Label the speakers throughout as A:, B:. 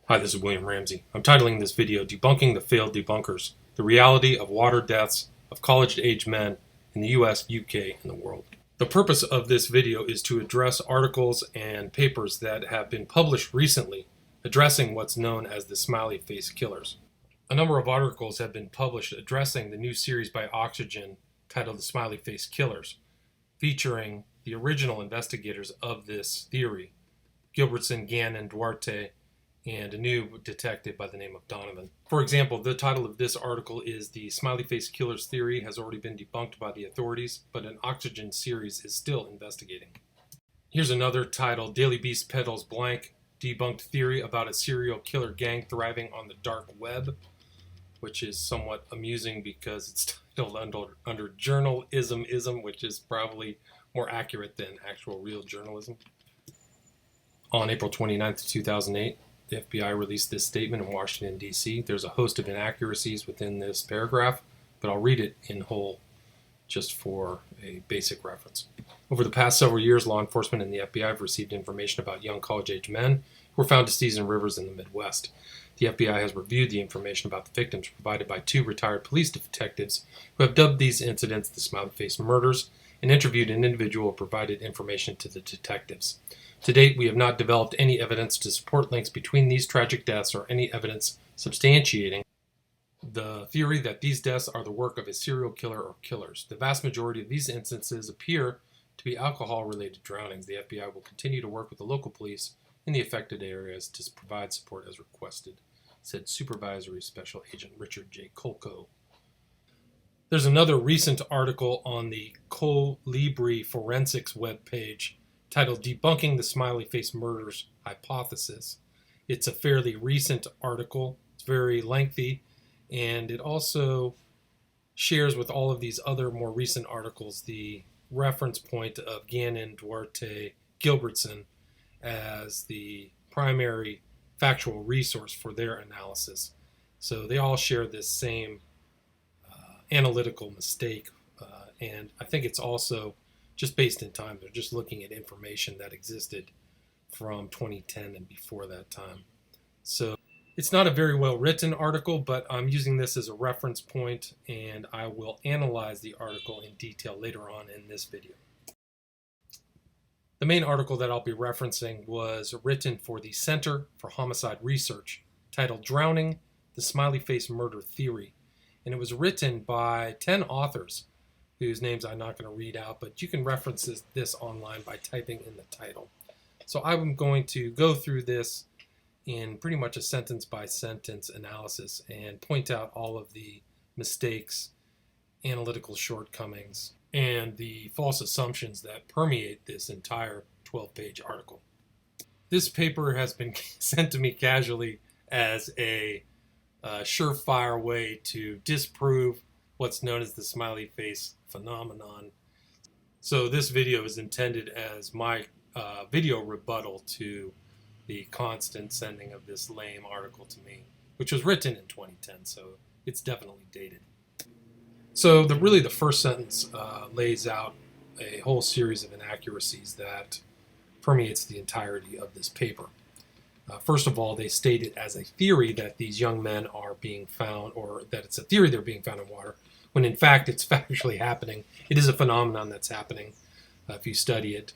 A: Hi, this is William Ramsey. I'm titling this video Debunking the Failed Debunkers, the reality of water deaths of college-age men in the US, UK, and the world. The purpose of this video is to address articles and papers that have been published recently addressing what's known as the Smileyface killers. A number of articles have been published addressing the new series by Oxygen titled The Smileyface Killers, featuring the original investigators of this theory, Gilbertson, Gannon, Duarte, and a new detective by the name of Donovan. For example, the title of this article is The Smileyface Killers Theory Has Already Been Debunked by the Authorities, but an Oxygen series is still investigating. Here's another title, Daily Beast Peddles Blank, Debunked Theory About a Serial Killer Gang Thriving on the Dark Web, which is somewhat amusing because it's titled under journalism, which is probably more accurate than actual real journalism. On April 29th, 2008, the FBI released this statement in Washington, D.C. There's a host of inaccuracies within this paragraph, but I'll read it in whole just for a basic reference. Over the past several years, law enforcement and the FBI have received information about young college-age men who were found deceased in rivers in the Midwest. The FBI has reviewed the information about the victims provided by two retired police detectives who have dubbed these incidents the Smileyface murders and interviewed an individual who provided information to the detectives. To date, we have not developed any evidence to support links between these tragic deaths or any evidence substantiating the theory that these deaths are the work of a serial killer or killers. The vast majority of these instances appear to be alcohol-related drownings. The FBI will continue to work with the local police in the affected areas to provide support as requested, said Supervisory Special Agent Richard J. Kolko. There's another recent article on the Colibri Forensics webpage titled Debunking the Smileyface Murders Hypothesis. It's a fairly recent article. It's very lengthy, and it also shares with all of these other more recent articles the reference point of Gannon, Duarte, Gilbertson as the primary factual resource for their analysis. So they all share this same analytical mistake, and I think it's also just based in time. They're just looking at information that existed from 2010 and before that time. So it's not a very well written article, but I'm using this as a reference point, and I will analyze the article in detail later on in this video. The main article that I'll be referencing was written for the Center for Homicide Research, titled Drowning: The Smileyface Murder Theory, and it was written by 10 authors whose names I'm not going to read out, but you can reference this online by typing in the title. So I'm going to go through this in pretty much a sentence-by-sentence analysis and point out all of the mistakes, analytical shortcomings, and the false assumptions that permeate this entire 12-page article. This paper has been sent to me casually as a surefire way to disprove what's known as the smiley face phenomenon. So this video is intended as my video rebuttal to the constant sending of this lame article to me, which was written in 2010, so it's definitely dated. So really the first sentence lays out a whole series of inaccuracies that permeates the entirety of this paper. First of all, they state it as a theory that these young men are being found, or that it's a theory they're being found in water, when in fact it's factually happening. It is a phenomenon that's happening. If you study it,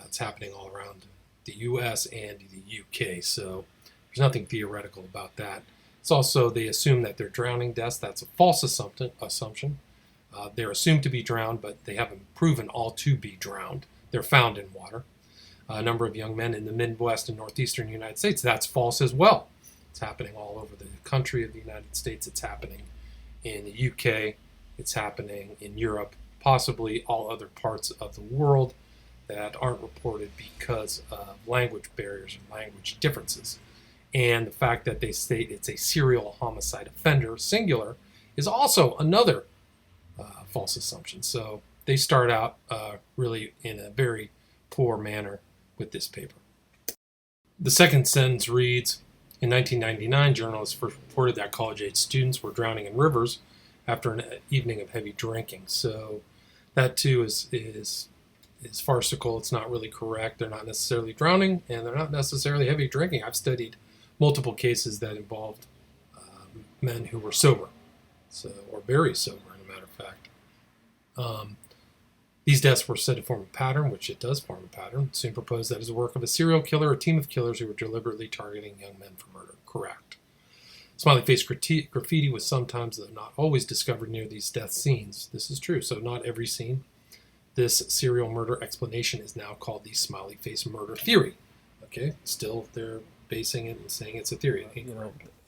A: it's happening all around the US and the UK, so there's nothing theoretical about that. It's also, they assume that they're drowning deaths. That's a false assumption. They're assumed to be drowned, but they haven't proven all to be drowned. They're found in water. A number of young men in the Midwest and Northeastern United States, that's false as well. It's happening all over the country of the United States. It's happening in the UK. It's happening in Europe, possibly all other parts of the world that aren't reported because of language barriers and language differences. And the fact that they state it's a serial homicide offender, singular, is also another false assumption. So they start out really in a very poor manner with this paper. The second sentence reads, in 1999, journalists first reported that college-age students were drowning in rivers after an evening of heavy drinking. So that too is farcical. It's not really correct. They're not necessarily drowning, and they're not necessarily heavy drinking. I've studied multiple cases that involved men who were sober, or very sober, as a matter of fact. These deaths were said to form a pattern, which it does form a pattern. Soon proposed that as a work of a serial killer or team of killers who were deliberately targeting young men for murder. Correct. Smileyface graffiti was sometimes, though not always, discovered near these death scenes. This is true, so not every scene. This serial murder explanation is now called the Smileyface murder theory. Okay, still they're basing it and saying it's a theory.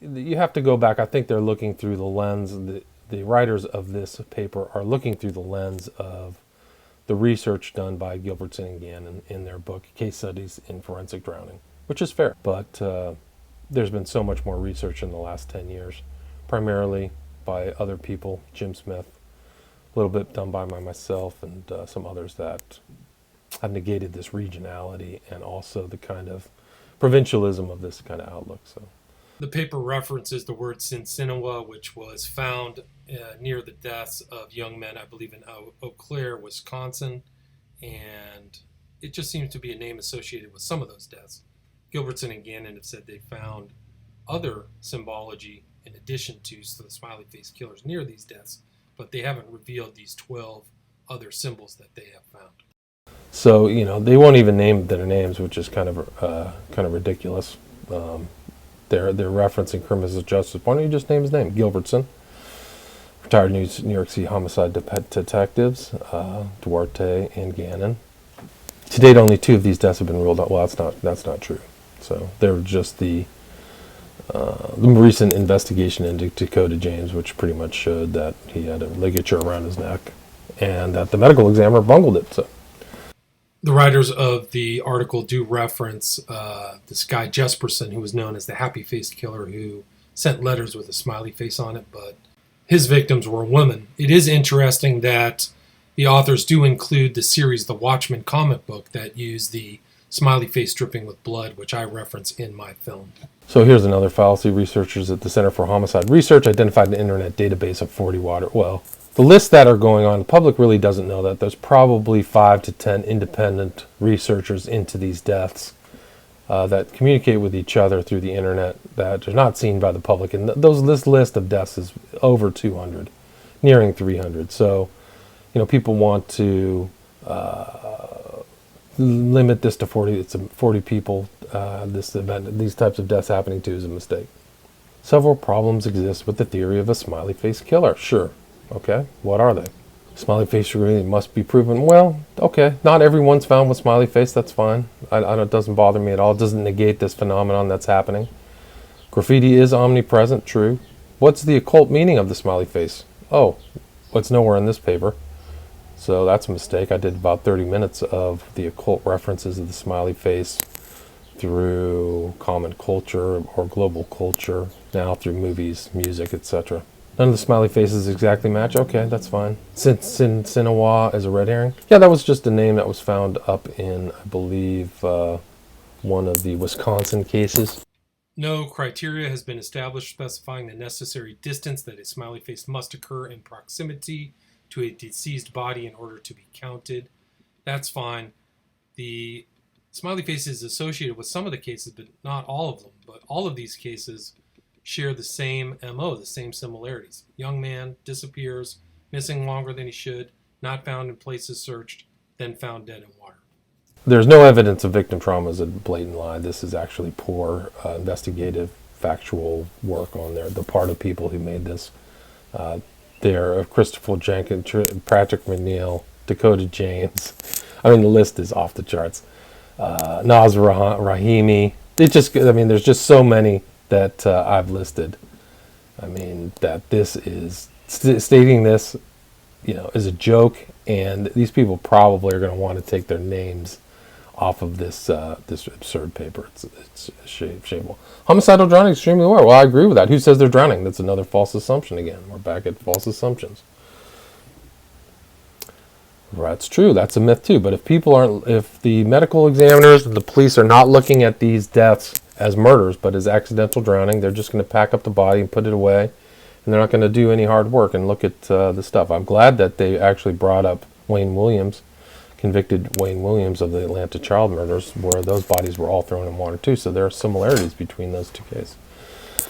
B: You have to go back. I think they're looking through the lens. The writers of this paper are looking through the lens of the research done by Gilbertson and Gannon in their book, Case Studies in Forensic Drowning, which is fair. But there's been so much more research in the last 10 years, primarily by other people, Jim Smith, a little bit done by myself and some others that have negated this regionality and also the kind of provincialism of this kind of outlook. So,
A: the paper references the word Sinsinawa, which was found near the deaths of young men, I believe in Eau Claire, Wisconsin, and it just seems to be a name associated with some of those deaths. Gilbertson and Gannon have said they found other symbology in addition to the Smileyface killers near these deaths, but they haven't revealed these 12 other symbols that they have found.
B: So, they won't even name their names, which is kind of ridiculous. They're referencing criminal justice. Why don't you just name his name? Gilbertson, retired New York City homicide detectives, Duarte and Gannon. To date, only 2 of these deaths have been ruled out. Well, that's not true. So they're just the recent investigation into Dakota James, which pretty much showed that he had a ligature around his neck, and that the medical examiner bungled it. So.
A: The writers of the article do reference this guy Jesperson, who was known as the happy-faced killer, who sent letters with a smiley face on it, but his victims were women. It is interesting that the authors do include the series The Watchmen comic book that used the smiley face dripping with blood, which I reference in my film.
B: So here's another fallacy. Researchers at the Center for Homicide Research identified an internet database of 40 water. Well, the lists that are going on, the public really doesn't know that. There's probably 5 to 10 independent researchers into these deaths that communicate with each other through the internet that are not seen by the public. And this list of deaths is over 200, nearing 300. So, people want to limit this to 40. It's 40 people. This event, these types of deaths happening to is a mistake. Several problems exist with the theory of a smiley face killer. Sure. Okay, what are they? Smiley face really must be proven. Well, okay, not everyone's found with smiley face. That's fine. It doesn't bother me at all. It doesn't negate this phenomenon that's happening. Graffiti is omnipresent, true. What's the occult meaning of the smiley face? Oh, it's nowhere in this paper. So that's a mistake. I did about 30 minutes of the occult references of the smiley face through common culture or global culture, now through movies, music, etc. None of the smiley faces exactly match. Okay, that's fine. Sinawa is a red herring. Yeah, that was just a name that was found up in, I believe, one of the Wisconsin cases.
A: No criteria has been established specifying the necessary distance that a smiley face must occur in proximity to a deceased body in order to be counted. That's fine. The smiley face is associated with some of the cases, but not all of them. But all of these cases share the same MO, the same similarities. Young man disappears, missing longer than he should, not found in places searched, then found dead in water.
B: There's no evidence of victim trauma as a blatant lie. This is actually poor investigative, factual work on the part of people who made this. They're of Christopher Jenkins, Patrick McNeil, Dakota James. I mean, the list is off the charts. Naz Rahimi. There's just so many that I've listed. I mean, that this is stating this, is a joke, and these people probably are going to want to take their names off of this absurd paper. It's shameful. Homicidal drowning extremely rare. Well, I agree with that. Who says they're drowning? That's another false assumption again. We're back at false assumptions. That's true. That's a myth too. But if the medical examiners and the police are not looking at these deaths as murders, but as accidental drowning, they're just going to pack up the body and put it away, and they're not going to do any hard work and look at the stuff. I'm glad that they actually brought up Wayne Williams, convicted Wayne Williams of the Atlanta child murders, where those bodies were all thrown in water too. So there are similarities between those two cases.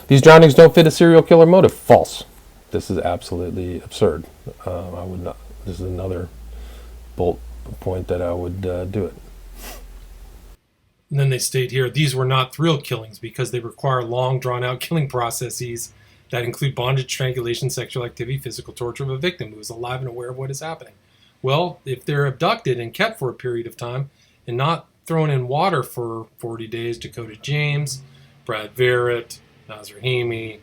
B: These drownings don't fit a serial killer motive. False. This is absolutely absurd. I would not. This is another bold point that I would do it.
A: And then they state here, these were not thrill killings because they require long, drawn-out killing processes that include bondage, strangulation, sexual activity, physical torture of a victim who is alive and aware of what is happening. Well, if they're abducted and kept for a period of time and not thrown in water for 40 days, Dakota James, Brad Verrett, Naz Rahimi,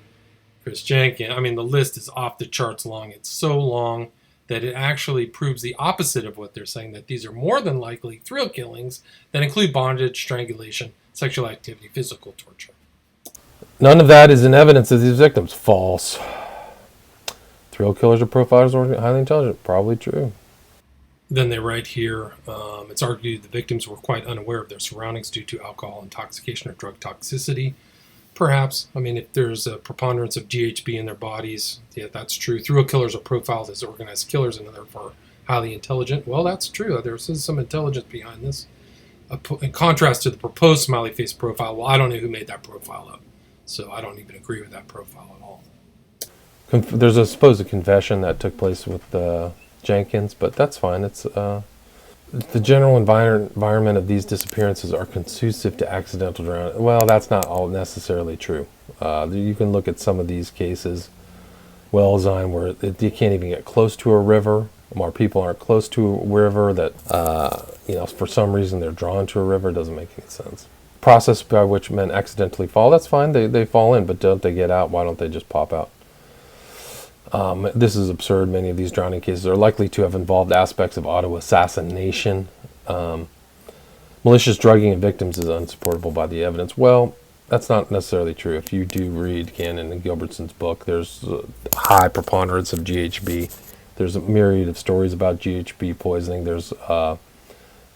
A: Chris Jenkins, I mean, the list is off the charts long. It's so long that it actually proves the opposite of what they're saying, that these are more than likely thrill killings that include bondage, strangulation, sexual activity, physical torture.
B: None of that is in evidence of these victims. False. Thrill killers or profilers are highly intelligent. Probably true.
A: Then they write here, it's argued the victims were quite unaware of their surroundings due to alcohol intoxication or drug toxicity. Perhaps. I mean, if there's a preponderance of GHB in their bodies, yeah, that's true. Thrill killers are profiled as organized killers and therefore highly intelligent. Well, that's true. There's some intelligence behind this. In contrast to the proposed Smileyface profile, well, I don't know who made that profile up. So I don't even agree with that profile at all.
B: There's a supposed confession that took place with Jenkins, but that's fine. It's the general environment of these disappearances are conducive to accidental drowning. Well, that's not all necessarily true. You can look at some of these cases, Wellsine, where you can't even get close to a river, or people aren't close to a river that, for some reason they're drawn to a river. It doesn't make any sense. Process by which men accidentally fall, that's fine. They fall in, but don't they get out? Why don't they just pop out? This is absurd. Many of these drowning cases are likely to have involved aspects of auto assassination. Malicious drugging of victims is unsupportable by the evidence. Well, that's not necessarily true. If you do read Gannon and Gilbertson's book, there's a high preponderance of GHB. There's a myriad of stories about GHB poisoning. There's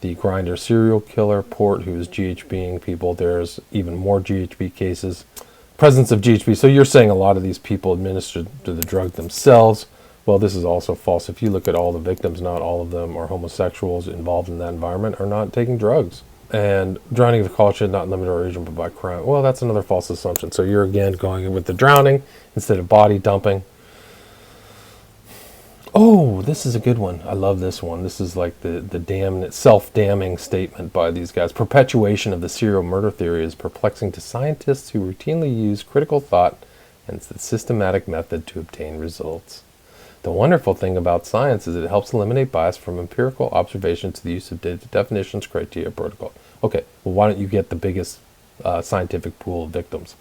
B: the Grinder serial killer, Port, who is GHBing people. There's even more GHB cases. Presence of GHB. So you're saying a lot of these people administered the drug themselves. Well, this is also false. If you look at all the victims, not all of them are homosexuals involved in that environment or not taking drugs. And drowning of college should not limit or agent but by crime. Well, that's another false assumption. So you're again going with the drowning instead of body dumping. Oh, this is a good one. I love this one. This is like the self-damning statement by these guys. Perpetuation of the serial murder theory is perplexing to scientists who routinely use critical thought and the systematic method to obtain results. The wonderful thing about science is it helps eliminate bias from empirical observation to the use of definitions, criteria, protocol. Okay, well, why don't you get the biggest scientific pool of victims?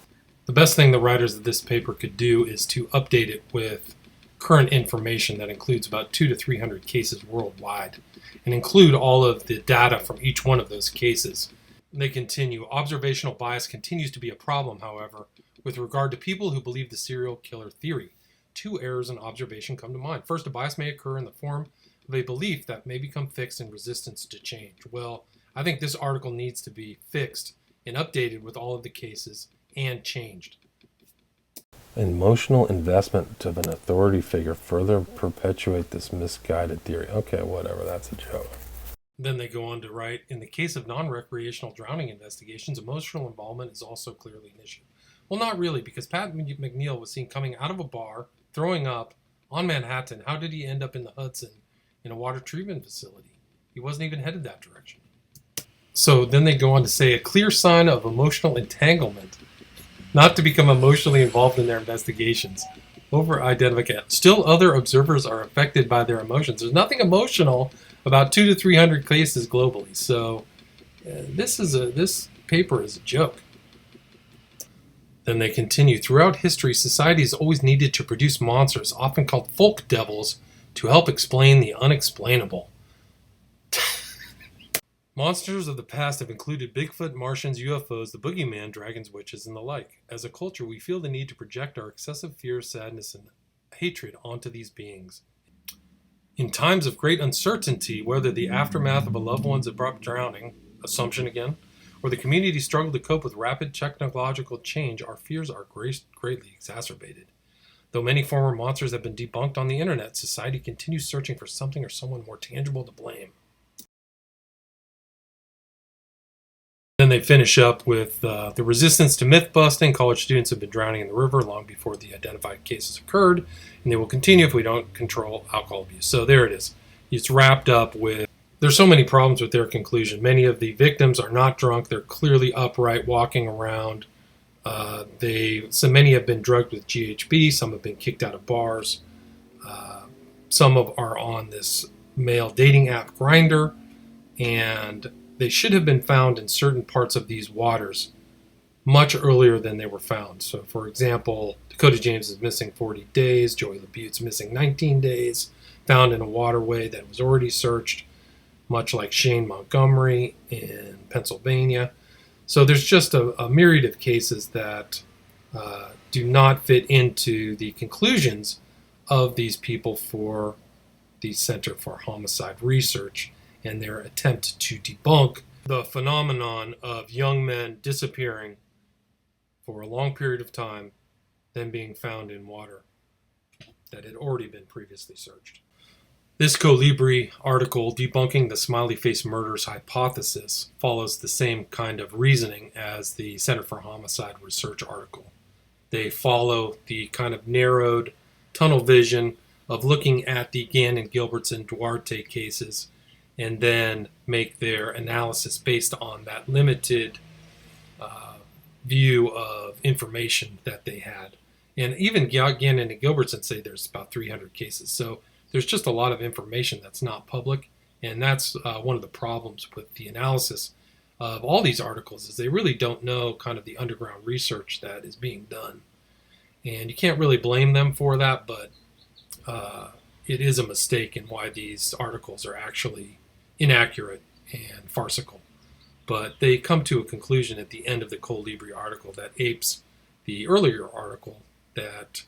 A: The best thing the writers of this paper could do is to update it with current information that includes about 200 to 300 cases worldwide and include all of the data from each one of those cases. And they continue, observational bias continues to be a problem, however, with regard to people who believe the serial killer theory. Two errors in observation come to mind. First, a bias may occur in the form of a belief that may become fixed in resistance to change. Well, I think this article needs to be fixed and updated with all of the cases and changed.
B: Emotional investment of an authority figure further perpetuate this misguided theory. Okay, whatever, that's a joke.
A: Then they go on to write, in the case of non-recreational drowning investigations, emotional involvement is also clearly an issue. Well, not really, because Pat McNeil was seen coming out of a bar, throwing up on Manhattan. How did he end up in the Hudson in a water treatment facility? He wasn't even headed that direction. So then they go on to say, a clear sign of emotional entanglement, not to become emotionally involved in their investigations. Over-identification. Still, other observers are affected by their emotions. There's nothing emotional about 200 to 300 cases globally. So this paper is a joke. Then they continue. Throughout history, society has always needed to produce monsters, often called folk devils, to help explain the unexplainable. Monsters of the past have included Bigfoot, Martians, UFOs, the boogeyman, dragons, witches, and the like. As a culture, we feel the need to project our excessive fear, sadness, and hatred onto these beings. In times of great uncertainty, whether the aftermath of a loved one's abrupt drowning, assumption again, or the community struggle to cope with rapid technological change, our fears are greatly exacerbated. Though many former monsters have been debunked on the internet, society continues searching for something or someone more tangible to blame. then they finish up with the resistance to myth busting. College students have been drowning in the river long before the identified cases occurred, and they will continue if we don't control alcohol abuse. So there it is. It's wrapped up with, there's so many problems with their conclusion. Many of the victims are not drunk. They're clearly upright, walking around. So many have been drugged with GHB. Some have been kicked out of bars. Some are on this male dating app Grindr, and they should have been found in certain parts of these waters much earlier than they were found. So, for example, Dakota James is missing 40 days. Joey LaButte's missing 19 days, found in a waterway that was already searched, much like Shane Montgomery in Pennsylvania. So there's just a myriad of cases that do not fit into the conclusions of these people for the Center for Homicide Research and their attempt to debunk the phenomenon of young men disappearing for a long period of time, then being found in water that had already been previously searched. This Colibri article, Debunking the Smileyface Murders Hypothesis, follows the same kind of reasoning as the Center for Homicide Research article. They follow the kind of narrowed tunnel vision of looking at the Gannon, Gilbertson, Duarte cases and then make their analysis based on that limited view of information that they had. And even Gannon and Gilbertson say there's about 300 cases. So there's just a lot of information that's not public, and that's one of the problems with the analysis of all these articles is they really don't know kind of the underground research that is being done. And you can't really blame them for that, but it is a mistake in why these articles are actually inaccurate and farcical. But they come to a conclusion at the end of the Colibri article that apes the earlier article that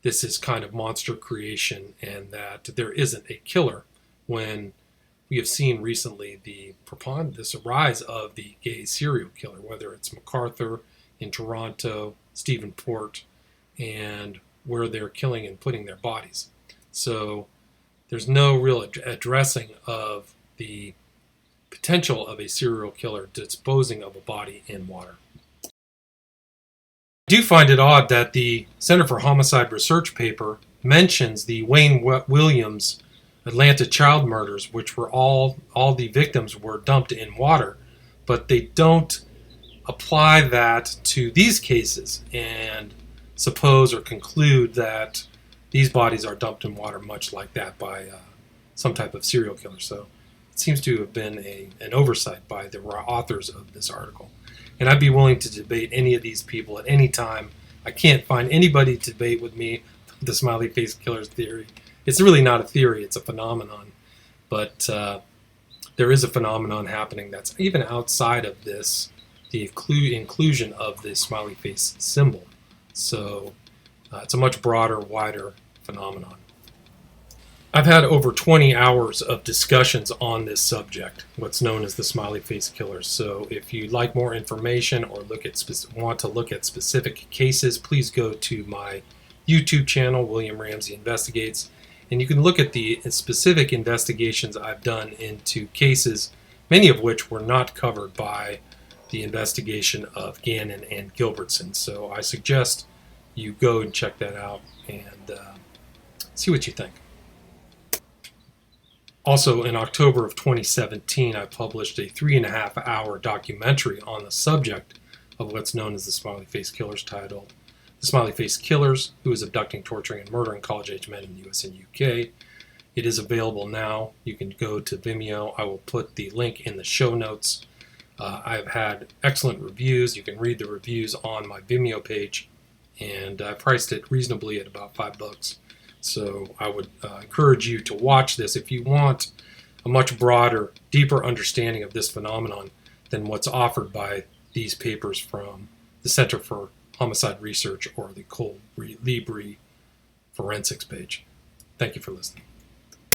A: this is kind of monster creation and that there isn't a killer, when we have seen recently this rise of the gay serial killer, whether it's MacArthur in Toronto, Stephen Port, and where they're killing and putting their bodies. So there's no real addressing of the potential of a serial killer disposing of a body in water. I do find it odd that the Center for Homicide Research paper mentions the Wayne Williams Atlanta child murders, which were all the victims were dumped in water, but they don't apply that to these cases and suppose or conclude that these bodies are dumped in water much like that by some type of serial killer. So it seems to have been an oversight by the authors of this article. And I'd be willing to debate any of these people at any time. I can't find anybody to debate with me the Smileyface killer's theory. It's really not a theory, it's a phenomenon. But there is a phenomenon happening that's even outside of this, the inclusion of the Smileyface symbol. So it's a much broader, wider phenomenon. I've had over 20 hours of discussions on this subject, what's known as the Smileyface killers. So if you'd like more information or want to look at specific cases, please go to my YouTube channel, William Ramsey Investigates, and you can look at the specific investigations I've done into cases, many of which were not covered by the investigation of Gannon and Gilbertson. So I suggest you go and check that out and see what you think. Also, in October of 2017, I published a 3.5-hour documentary on the subject of what's known as the Smileyface Killers, titled The Smileyface Killers, Who is Abducting, Torturing, and Murdering College-Age Men in the US and UK. It is available now. You can go to Vimeo. I will put the link in the show notes. I've had excellent reviews. You can read the reviews on my Vimeo page, and I priced it reasonably at about $5. So I would encourage you to watch this if you want a much broader, deeper understanding of this phenomenon than what's offered by these papers from the Center for Homicide Research or the Colibri Forensics page. Thank you for listening.